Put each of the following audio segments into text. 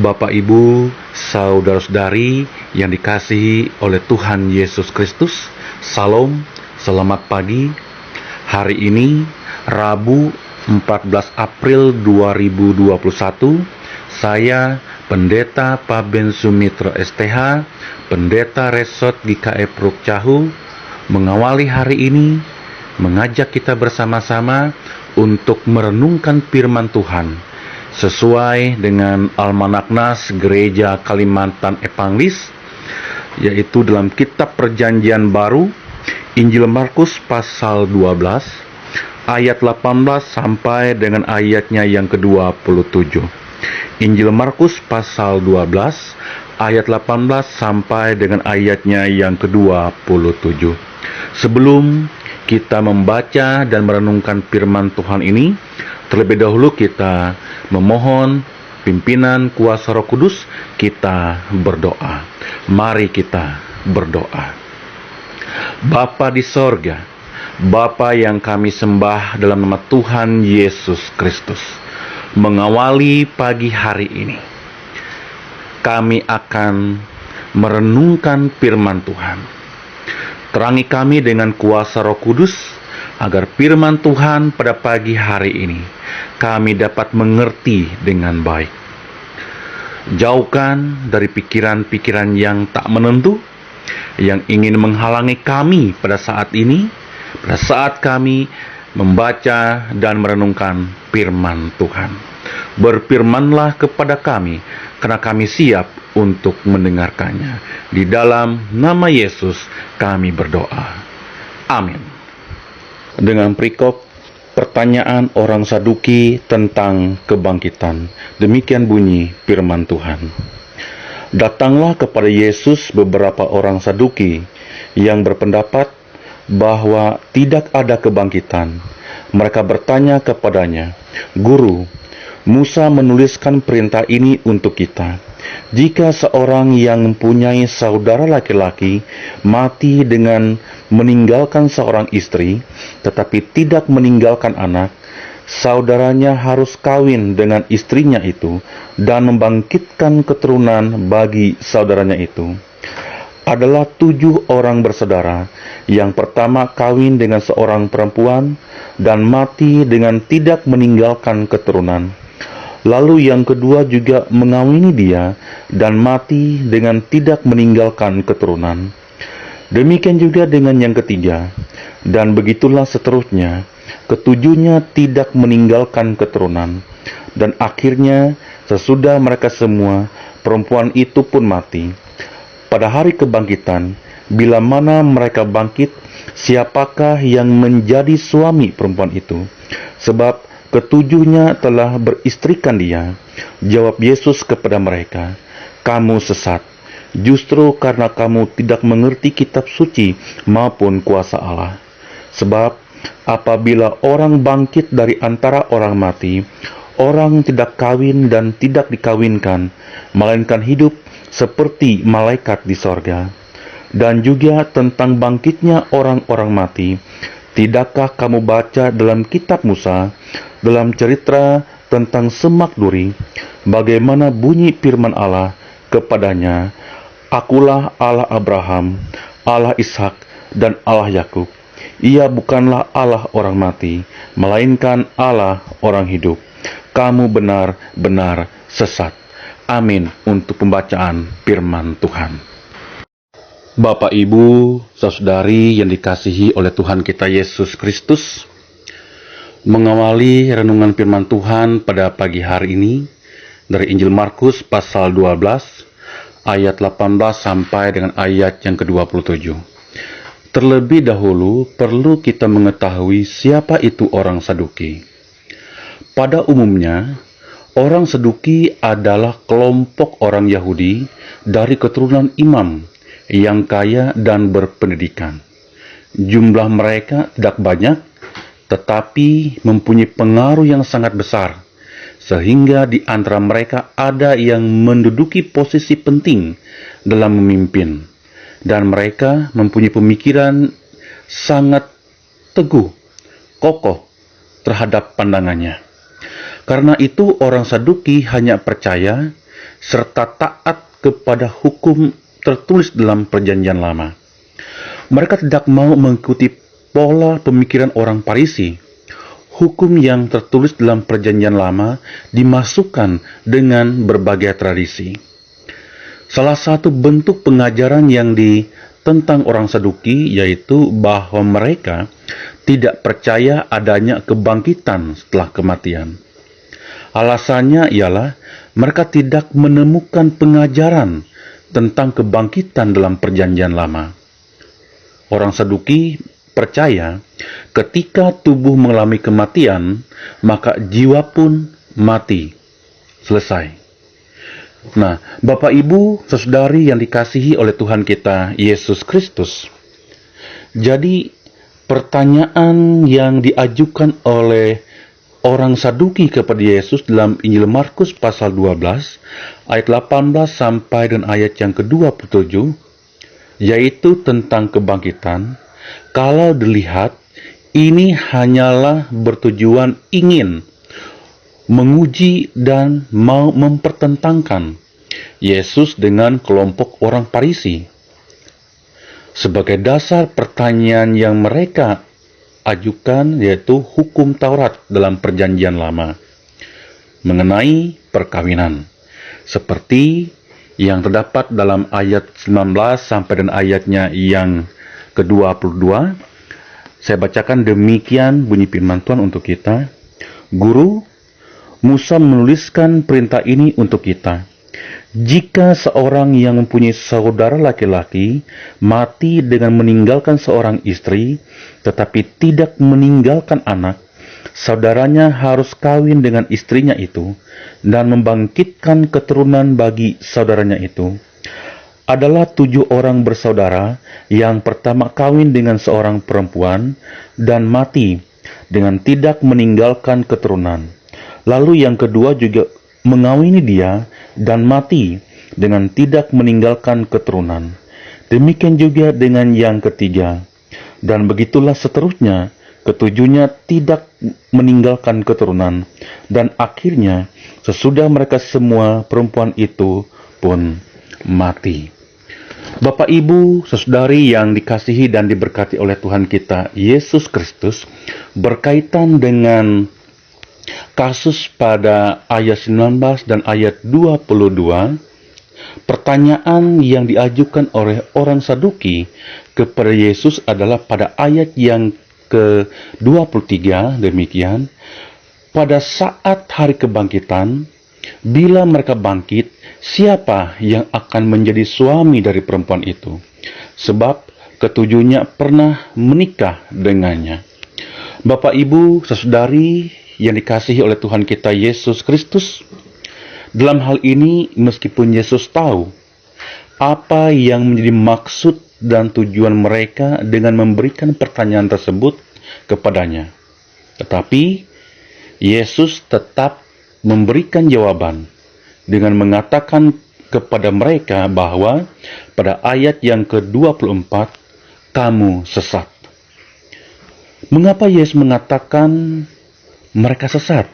Bapak, Ibu, saudara-saudari yang dikasihi oleh Tuhan Yesus Kristus, Salam, selamat pagi. Hari ini, Rabu 14 April 2021, saya, Pendeta Paben Sumitra STH, Pendeta Resort GKI Pruk Cahu, mengawali hari ini, mengajak kita bersama-sama untuk merenungkan firman Tuhan sesuai dengan Almanak Nas Gereja Kalimantan Evangelis, yaitu dalam kitab Perjanjian Baru, Injil Markus pasal 12 ayat 18 sampai dengan ayatnya yang ke-27. Injil Markus pasal 12 ayat 18 sampai dengan ayatnya yang ke-27. Sebelum kita membaca dan merenungkan firman Tuhan ini, terlebih dahulu kita memohon pimpinan kuasa Roh Kudus. Kita berdoa. Mari kita berdoa. Bapa di sorga, Bapa yang kami sembah dalam nama Tuhan Yesus Kristus, mengawali pagi hari ini, kami akan merenungkan firman Tuhan. Terangi kami dengan kuasa Roh Kudus, agar firman Tuhan pada pagi hari ini kami dapat mengerti dengan baik. Jauhkan dari pikiran-pikiran yang tak menentu, yang ingin menghalangi kami pada saat ini, pada saat kami membaca dan merenungkan firman Tuhan. Berfirmanlah kepada kami, karena kami siap untuk mendengarkannya. Di dalam nama Yesus kami berdoa. Amin. Dengan perikop pertanyaan orang Saduki tentang kebangkitan, demikian bunyi firman Tuhan. Datanglah kepada Yesus beberapa orang Saduki yang berpendapat bahwa tidak ada kebangkitan. Mereka bertanya kepadanya, "Guru, Musa menuliskan perintah ini untuk kita. Jika seorang yang mempunyai saudara laki-laki mati dengan meninggalkan seorang istri, tetapi tidak meninggalkan anak, saudaranya harus kawin dengan istrinya itu dan membangkitkan keturunan bagi saudaranya itu. Adalah 7 orang bersaudara. Yang pertama kawin dengan seorang perempuan dan mati dengan tidak meninggalkan keturunan. Lalu yang kedua juga mengawini dia dan mati dengan tidak meninggalkan keturunan. Demikian juga dengan yang ketiga, dan begitulah seterusnya. Ketujuhnya tidak meninggalkan keturunan, dan akhirnya sesudah mereka semua, perempuan itu pun mati. Pada hari kebangkitan, bila mana mereka bangkit, siapakah yang menjadi suami perempuan itu? Sebab ketujuhnya telah beristrikan dia." Jawab Yesus kepada mereka, "Kamu sesat, justru karena kamu tidak mengerti kitab suci maupun kuasa Allah. Sebab apabila orang bangkit dari antara orang mati, orang tidak kawin dan tidak dikawinkan, melainkan hidup seperti malaikat di sorga. Dan juga tentang bangkitnya orang-orang mati, tidakkah kamu baca dalam kitab Musa, dalam cerita tentang semak duri, bagaimana bunyi firman Allah kepadanya, 'Akulah Allah Abraham, Allah Ishak, dan Allah Yakub.' Ia bukanlah Allah orang mati, melainkan Allah orang hidup. Kamu benar-benar sesat." Amin untuk pembacaan firman Tuhan. Bapak, Ibu, saudari yang dikasihi oleh Tuhan kita Yesus Kristus, mengawali renungan firman Tuhan pada pagi hari ini dari Injil Markus pasal 12 ayat 18 sampai dengan ayat yang ke-27. Terlebih dahulu perlu kita mengetahui siapa itu orang Saduki. Pada umumnya, orang Saduki adalah kelompok orang Yahudi dari keturunan imam yang kaya dan berpendidikan. Jumlah mereka tidak banyak, tetapi mempunyai pengaruh yang sangat besar, sehingga di antara mereka ada yang menduduki posisi penting dalam memimpin, dan mereka mempunyai pemikiran sangat teguh, kokoh terhadap pandangannya. Karena itu orang Saduki hanya percaya serta taat kepada hukum tertulis dalam Perjanjian Lama. Mereka tidak mau mengikuti pola pemikiran orang Farisi. Hukum yang tertulis dalam Perjanjian Lama dimasukkan dengan berbagai tradisi. Salah satu bentuk pengajaran yang ditentang orang Saduki yaitu bahwa mereka tidak percaya adanya kebangkitan setelah kematian. Alasannya ialah mereka tidak menemukan pengajaran tentang kebangkitan dalam Perjanjian Lama. Orang Saduki percaya ketika tubuh mengalami kematian, maka jiwa pun mati. Selesai. Nah, Bapak Ibu, saudari yang dikasihi oleh Tuhan kita Yesus Kristus. Jadi, pertanyaan yang diajukan oleh orang Saduki kepada Yesus dalam Injil Markus pasal 12, ayat 18 sampai dan ayat yang ke-27, yaitu tentang kebangkitan. Kalau dilihat, ini hanyalah bertujuan ingin menguji dan mau mempertentangkan Yesus dengan kelompok orang Farisi. Sebagai dasar pertanyaan yang mereka ajukan yaitu hukum Taurat dalam Perjanjian Lama mengenai perkawinan, seperti yang terdapat dalam ayat 19 sampai dan ayatnya yang ke-22. Saya bacakan demikian bunyi firman Tuhan untuk kita. Guru, Musa menuliskan perintah ini untuk kita. Jika seorang yang mempunyai saudara laki-laki mati dengan meninggalkan seorang istri, tetapi tidak meninggalkan anak, saudaranya harus kawin dengan istrinya itu dan membangkitkan keturunan bagi saudaranya itu. Adalah 7 orang bersaudara, yang pertama kawin dengan seorang perempuan dan mati dengan tidak meninggalkan keturunan. Lalu yang kedua juga mengawini dia dan mati dengan tidak meninggalkan keturunan. Demikian juga dengan yang ketiga. Dan begitulah seterusnya, ketujuhnya tidak meninggalkan keturunan. Dan akhirnya, sesudah mereka semua, perempuan itu pun mati. Bapak, Ibu, saudari yang dikasihi dan diberkati oleh Tuhan kita Yesus Kristus, berkaitan dengan kasus pada ayat 19 dan ayat 22, pertanyaan yang diajukan oleh orang Saduki kepada Yesus adalah pada ayat yang ke-23 demikian. Pada saat hari kebangkitan, bila mereka bangkit, siapa yang akan menjadi suami dari perempuan itu? Sebab ketujuhnya pernah menikah dengannya. Bapak, Ibu, saudari yang dikasihi oleh Tuhan kita Yesus Kristus, dalam hal ini meskipun Yesus tahu apa yang menjadi maksud dan tujuan mereka dengan memberikan pertanyaan tersebut kepadanya, tetapi Yesus tetap memberikan jawaban dengan mengatakan kepada mereka bahwa pada ayat yang ke-24, kamu sesat. Mengapa Yesus mengatakan mereka sesat?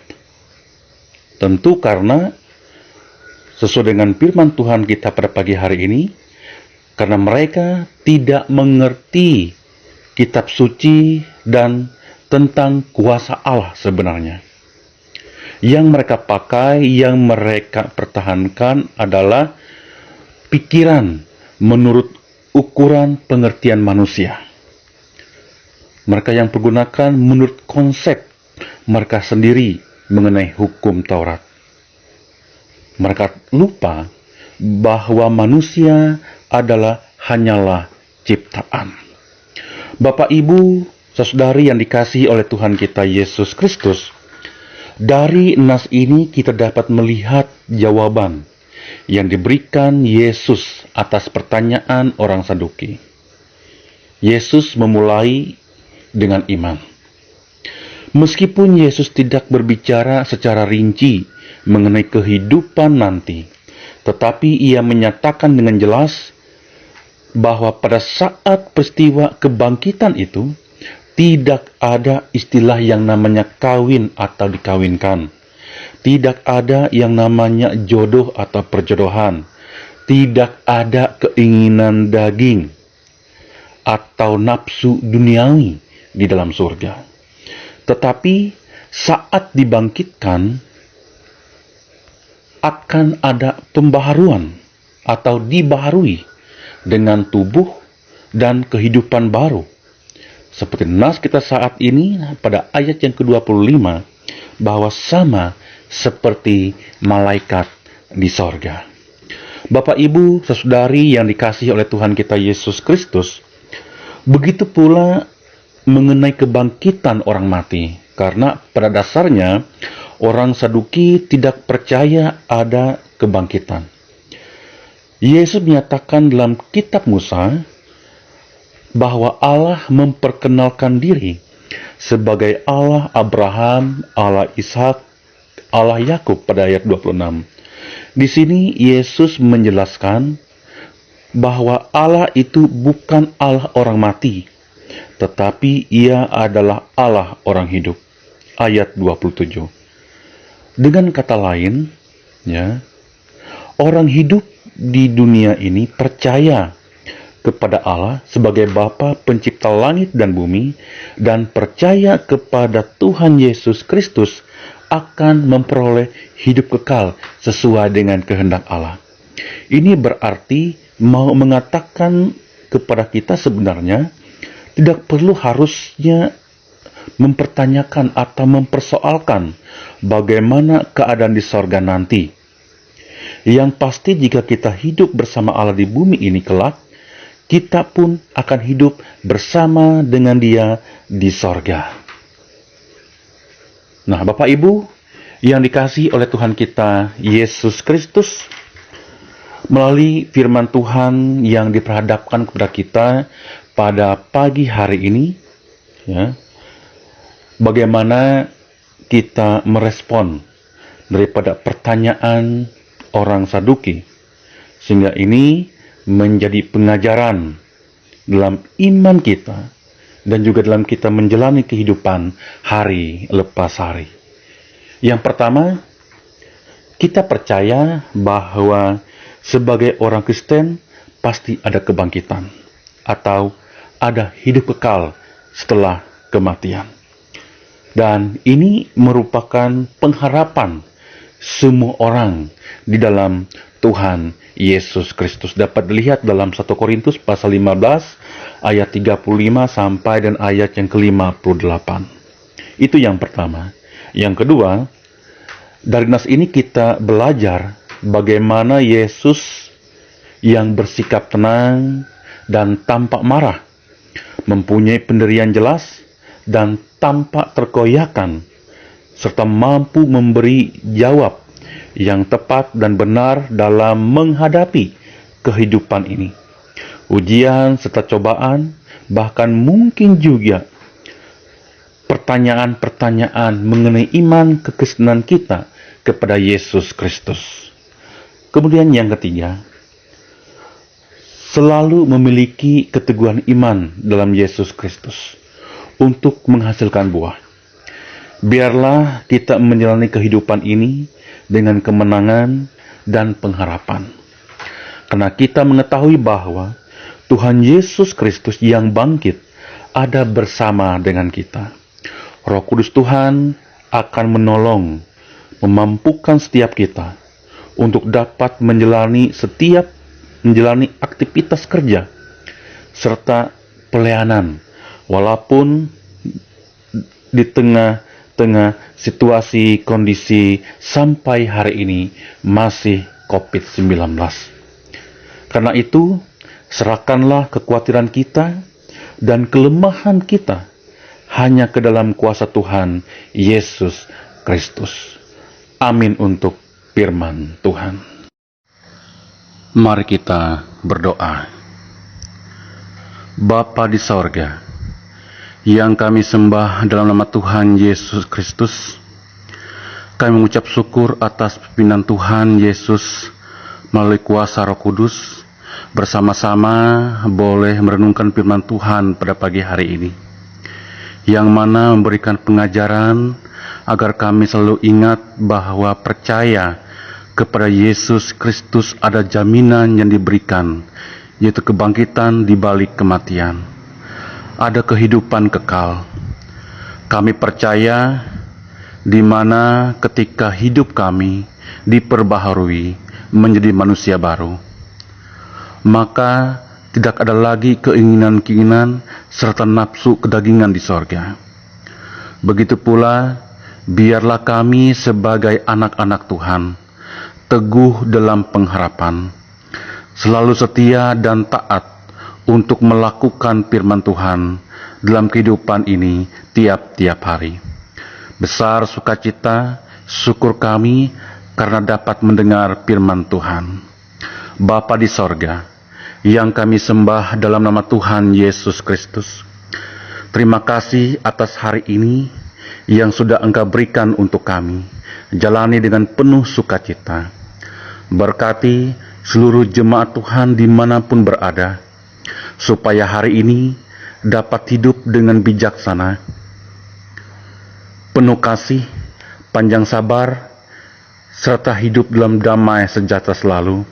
Tentu karena sesuai dengan firman Tuhan kita pada pagi hari ini, karena mereka tidak mengerti kitab suci dan tentang kuasa Allah sebenarnya. Yang mereka pakai, yang mereka pertahankan adalah pikiran menurut ukuran pengertian manusia. Mereka yang pergunakan menurut konsep mereka sendiri mengenai hukum Taurat. Mereka lupa bahwa manusia adalah hanyalah ciptaan. Bapak, Ibu, saudari yang dikasihi oleh Tuhan kita Yesus Kristus, dari nas ini kita dapat melihat jawaban yang diberikan Yesus atas pertanyaan orang Saduki. Yesus memulai dengan iman. Meskipun Yesus tidak berbicara secara rinci mengenai kehidupan nanti, tetapi ia menyatakan dengan jelas bahwa pada saat peristiwa kebangkitan itu, tidak ada istilah yang namanya kawin atau dikawinkan. Tidak ada yang namanya jodoh atau perjodohan. Tidak ada keinginan daging atau nafsu duniawi di dalam surga. Tetapi saat dibangkitkan, akan ada pembaharuan atau dibaharui dengan tubuh dan kehidupan baru. Seperti nas kita saat ini pada ayat yang ke-25, bahwa sama seperti malaikat di sorga. Bapak, Ibu, saudari yang dikasihi oleh Tuhan kita Yesus Kristus, begitu pula mengenai kebangkitan orang mati. Karena pada dasarnya, orang Saduki tidak percaya ada kebangkitan. Yesus menyatakan dalam kitab Musa bahwa Allah memperkenalkan diri sebagai Allah Abraham, Allah Ishak, Allah Yakub pada ayat 26. Di sini Yesus menjelaskan bahwa Allah itu bukan Allah orang mati, tetapi Ia adalah Allah orang hidup. Ayat 27. Dengan kata lain, ya, orang hidup di dunia ini percaya kepada Allah sebagai Bapa pencipta langit dan bumi, dan percaya kepada Tuhan Yesus Kristus akan memperoleh hidup kekal sesuai dengan kehendak Allah. Ini berarti mau mengatakan kepada kita sebenarnya tidak perlu harusnya mempertanyakan atau mempersoalkan bagaimana keadaan di sorga nanti. Yang pasti jika kita hidup bersama Allah di bumi ini kelak, kita pun akan hidup bersama dengan Dia di sorga. Nah, Bapak Ibu yang dikasihi oleh Tuhan kita Yesus Kristus, melalui firman Tuhan yang diperhadapkan kepada kita pada pagi hari ini, ya, bagaimana kita merespon daripada pertanyaan orang Saduki, sehingga ini menjadi pengajaran dalam iman kita dan juga dalam kita menjalani kehidupan hari lepas hari. Yang pertama, kita percaya bahwa sebagai orang Kristen pasti ada kebangkitan atau ada hidup kekal setelah kematian. Dan ini merupakan pengharapan semua orang di dalam Tuhan Yesus Kristus. Dapat dilihat dalam 1 Korintus pasal 15 ayat 35 sampai dan ayat yang ke-58. Itu yang pertama. Yang kedua, dari nas ini kita belajar bagaimana Yesus yang bersikap tenang dan tampak marah, mempunyai pendirian jelas dan tampak terkoyakkan, serta mampu memberi jawab yang tepat dan benar dalam menghadapi kehidupan ini. Ujian serta cobaan, bahkan mungkin juga pertanyaan-pertanyaan mengenai iman kekristenan kita kepada Yesus Kristus. Kemudian yang ketiga, selalu memiliki keteguhan iman dalam Yesus Kristus untuk menghasilkan buah. Biarlah kita menjalani kehidupan ini dengan kemenangan dan pengharapan. Karena kita mengetahui bahwa Tuhan Yesus Kristus yang bangkit ada bersama dengan kita. Roh Kudus Tuhan akan menolong, memampukan setiap kita untuk dapat menjalani aktivitas kerja serta pelayanan, walaupun di tengah situasi kondisi sampai hari ini masih COVID-19. Karena itu, serahkanlah kekhawatiran kita dan kelemahan kita hanya ke dalam kuasa Tuhan Yesus Kristus. Amin untuk firman Tuhan. Mari kita berdoa. Bapa di sorga, yang kami sembah dalam nama Tuhan Yesus Kristus, kami mengucap syukur atas pimpinan Tuhan Yesus melalui kuasa Roh Kudus, bersama-sama boleh merenungkan firman Tuhan pada pagi hari ini, yang mana memberikan pengajaran agar kami selalu ingat bahwa percaya kepada Yesus Kristus ada jaminan yang diberikan, yaitu kebangkitan di balik kematian. Ada kehidupan kekal. Kami percaya di mana ketika hidup kami diperbaharui menjadi manusia baru, maka tidak ada lagi keinginan-keinginan serta nafsu kedagingan di sorga. Begitu pula, biarlah kami sebagai anak-anak Tuhan teguh dalam pengharapan, selalu setia dan taat untuk melakukan firman Tuhan dalam kehidupan ini tiap-tiap hari. Besar sukacita, syukur kami karena dapat mendengar firman Tuhan. Bapa di sorga, yang kami sembah dalam nama Tuhan Yesus Kristus, terima kasih atas hari ini yang sudah Engkau berikan untuk kami. Jalani dengan penuh sukacita. Berkati seluruh jemaat Tuhan dimanapun berada, supaya hari ini dapat hidup dengan bijaksana, penuh kasih, panjang sabar, serta hidup dalam damai sejahtera selalu.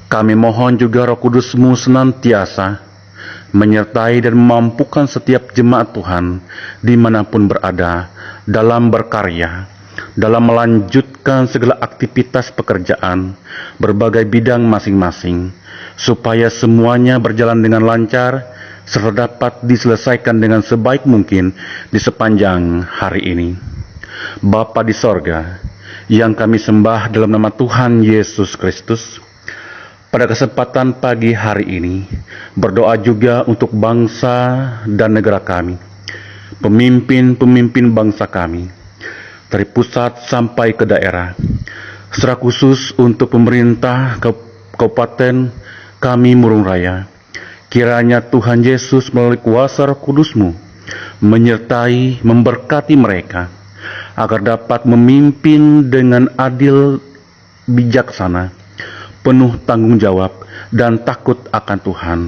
Kami mohon juga Roh Kudus-Mu senantiasa menyertai dan memampukan setiap jemaat Tuhan dimanapun berada dalam berkarya, dalam melanjutkan segala aktivitas pekerjaan, berbagai bidang masing-masing, supaya semuanya berjalan dengan lancar, serta dapat diselesaikan dengan sebaik mungkin di sepanjang hari ini. Bapa di sorga, yang kami sembah dalam nama Tuhan Yesus Kristus, pada kesempatan pagi hari ini, berdoa juga untuk bangsa dan negara kami, pemimpin-pemimpin bangsa kami, dari pusat sampai ke daerah, secara khusus untuk pemerintah Kabupaten kami Murung Raya. Kiranya Tuhan Yesus melalui kuasa Roh Kudus-Mu menyertai, memberkati mereka, agar dapat memimpin dengan adil, bijaksana, penuh tanggung jawab dan takut akan Tuhan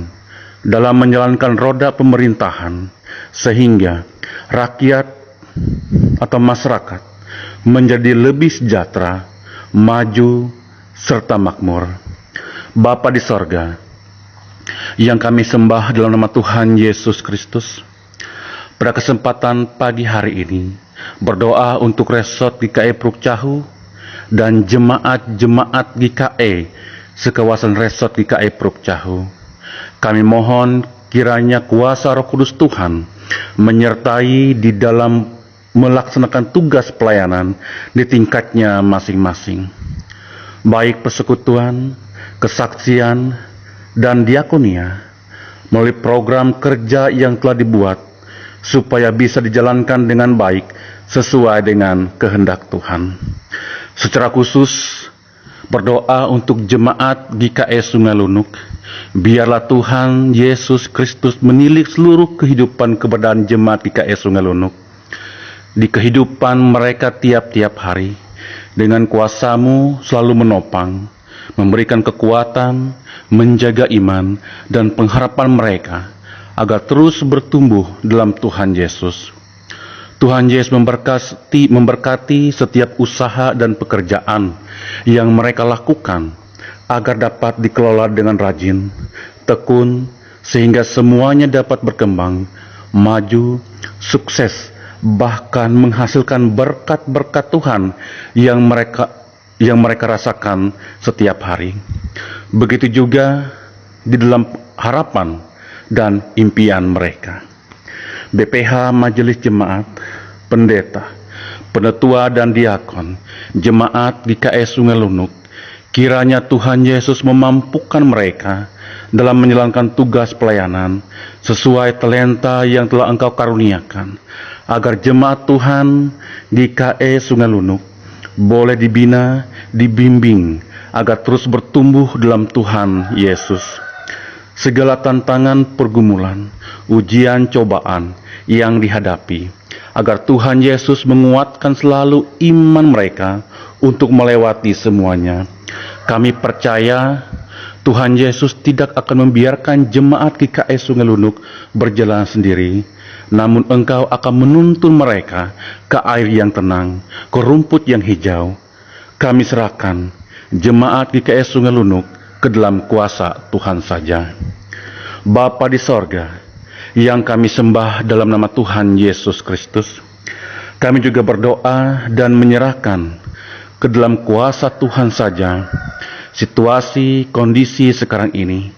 dalam menjalankan roda pemerintahan, sehingga rakyat atau masyarakat menjadi lebih sejahtera, maju, serta makmur. Bapa di sorga, yang kami sembah dalam nama Tuhan Yesus Kristus, pada kesempatan pagi hari ini, berdoa untuk Resort GKE Pruk Cahu dan jemaat-jemaat GKE sekawasan Resort GKE Pruk Cahu. Kami mohon kiranya kuasa Roh Kudus Tuhan menyertai di dalam melaksanakan tugas pelayanan di tingkatnya masing-masing, baik persekutuan, kesaksian, dan diakonia, melalui program kerja yang telah dibuat, supaya bisa dijalankan dengan baik sesuai dengan kehendak Tuhan. Secara khusus, berdoa untuk jemaat GKE Sungai Lunuk, biarlah Tuhan Yesus Kristus menilik seluruh kehidupan keberadaan jemaat GKE Sungai Lunuk, di kehidupan mereka tiap-tiap hari, dengan kuasa-Mu selalu menopang, memberikan kekuatan, menjaga iman dan pengharapan mereka, agar terus bertumbuh dalam Tuhan Yesus. Tuhan Yesus memberkati setiap usaha dan pekerjaan yang mereka lakukan, agar dapat dikelola dengan rajin, tekun, sehingga semuanya dapat berkembang, maju, sukses, bahkan menghasilkan berkat-berkat Tuhan yang mereka rasakan setiap hari. Begitu juga di dalam harapan dan impian mereka. BPH Majelis Jemaat, pendeta, penetua dan diakon jemaat GKE Sungai Lunuk, kiranya Tuhan Yesus memampukan mereka dalam menjalankan tugas pelayanan sesuai talenta yang telah Engkau karuniakan, agar jemaat Tuhan GKE Sungai Lunuk boleh dibina, dibimbing, agar terus bertumbuh dalam Tuhan Yesus. Segala tantangan, pergumulan, ujian, cobaan yang dihadapi, agar Tuhan Yesus menguatkan selalu iman mereka untuk melewati semuanya. Kami percaya Tuhan Yesus tidak akan membiarkan jemaat GKE Sungai Lunuk berjalan sendiri, namun Engkau akan menuntun mereka ke air yang tenang, ke rumput yang hijau. Kami serahkan jemaat GKS Sungai Lunuk ke dalam kuasa Tuhan saja. Bapa di sorga, yang kami sembah dalam nama Tuhan Yesus Kristus, kami juga berdoa dan menyerahkan ke dalam kuasa Tuhan saja situasi kondisi sekarang ini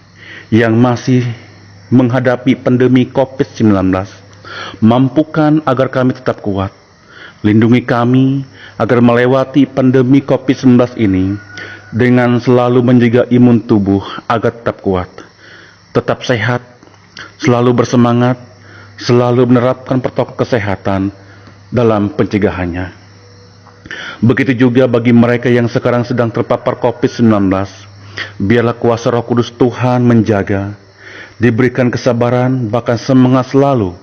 yang masih menghadapi pandemi COVID-19. Mampukan agar kami tetap kuat. Lindungi kami agar melewati pandemi COVID-19 ini dengan selalu menjaga imun tubuh agar tetap kuat, tetap sehat, selalu bersemangat, selalu menerapkan protokol kesehatan dalam pencegahannya. Begitu juga bagi mereka yang sekarang sedang terpapar COVID-19, biarlah kuasa Roh Kudus Tuhan menjaga, diberikan kesabaran, bahkan semangat selalu.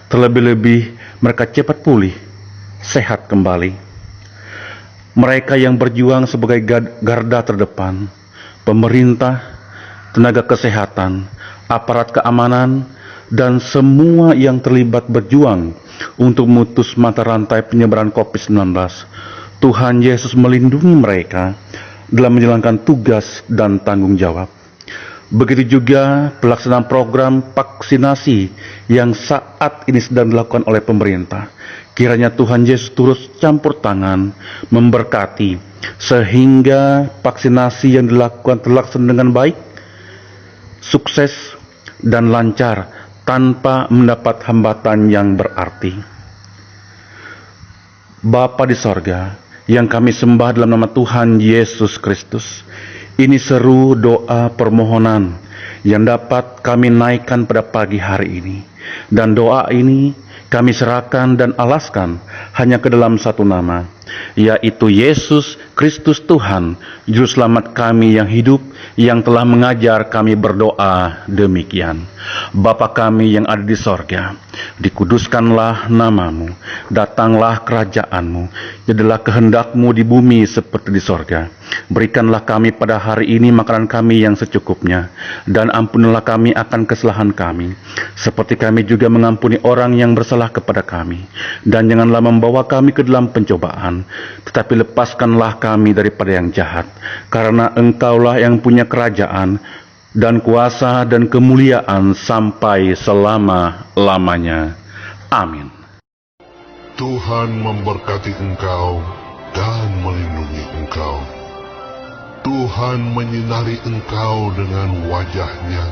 Terlebih-lebih mereka cepat pulih, sehat kembali. Mereka yang berjuang sebagai garda terdepan, pemerintah, tenaga kesehatan, aparat keamanan, dan semua yang terlibat berjuang untuk memutus mata rantai penyebaran COVID-19. Tuhan Yesus melindungi mereka dalam menjalankan tugas dan tanggung jawab. Begitu juga pelaksanaan program vaksinasi yang saat ini sedang dilakukan oleh pemerintah. Kiranya Tuhan Yesus turut campur tangan, memberkati, sehingga vaksinasi yang dilakukan terlaksana dengan baik, sukses, dan lancar tanpa mendapat hambatan yang berarti. Bapa di sorga, yang kami sembah dalam nama Tuhan Yesus Kristus, ini seru doa permohonan yang dapat kami naikkan pada pagi hari ini. Dan doa ini kami serahkan dan alaskan hanya ke dalam satu nama, yaitu Yesus Kristus Tuhan, Juru Selamat kami yang hidup, yang telah mengajar kami berdoa demikian. Bapa kami yang ada di sorga, dikuduskanlah namamu, datanglah kerajaanmu, jadilah kehendakmu di bumi seperti di sorga. Berikanlah kami pada hari ini makanan kami yang secukupnya, dan ampunilah kami akan kesalahan kami, seperti kami juga mengampuni orang yang bersalah kepada kami. Dan janganlah membawa kami ke dalam pencobaan, tetapi lepaskanlah kami daripada yang jahat, karena Engkaulah yang punya kerajaan, dan kuasa dan kemuliaan sampai selama-lamanya. Amin. Tuhan memberkati engkau dan melindungi engkau. Tuhan menyinari engkau dengan wajah-Nya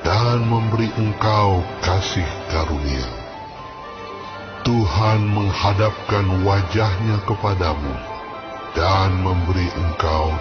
dan memberi engkau kasih karunia. Tuhan menghadapkan wajah-Nya kepadamu dan memberi engkau